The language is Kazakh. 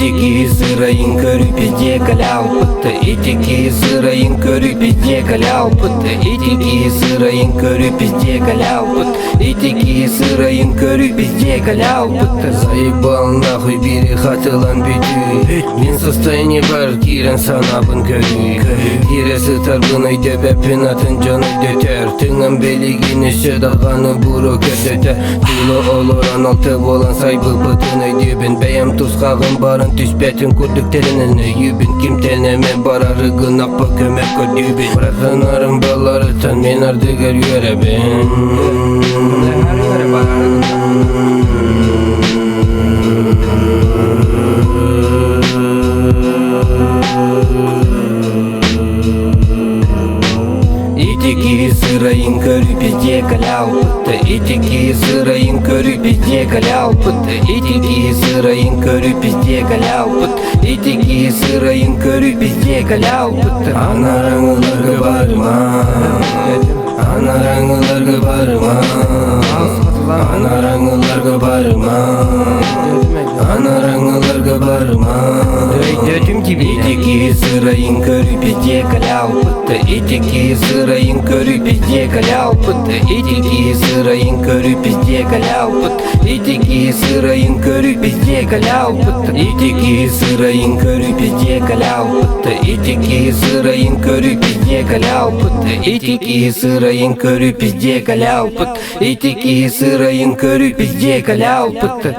Итики сырайын көріп пизде каляу пытты. Итики сырайын көріп пизде каляу пытты. Итики сырайын көріп пизде каляу пытты. Итики сырайын көріп пизде каляу пытты. Заебал нахуй бери хатылан бүті. Мен состояние бар кирен санабын көрі. Киресі тарбын өйде бәппен атын жаны дөтер. Тыңын белігін үші дағаны бұру көрдеті. Тылы олыран алты болан сайбы бұтын өйдебін. Бәйім тұсқағын барын түспәтін көрдіктерінің өйібін. Кім тәлнеме барарығын аппа көмек көрдебін. Бұрақынарым балары тан мен ардығыр өребін. Итики сырайын көріп пизде каляу пытты. Итики сырайын көріп пизде каляу пытты. Итики сырайын көріп пизде каляу пытты. Итики сырайын көріп пизде каляу пытты. Анараңыларға барма, анараңыларға барма, анараңыларға барма, анараңыларға барма. Итики сырайын көріп пизде каляу пытты. Итики сырайын көріп пизде каляу пытты. Итики сырайын көріп пизде каляу пытты. Итики сырайын көріп пизде каляу пытты. Итики сырайын көріп пизде каляу пытты. Итики сырайын көріп пизде каляу пытты. Итики сырайын көріп пизде каляу пытты. Итики сырайын көріп пизде каляу пытты.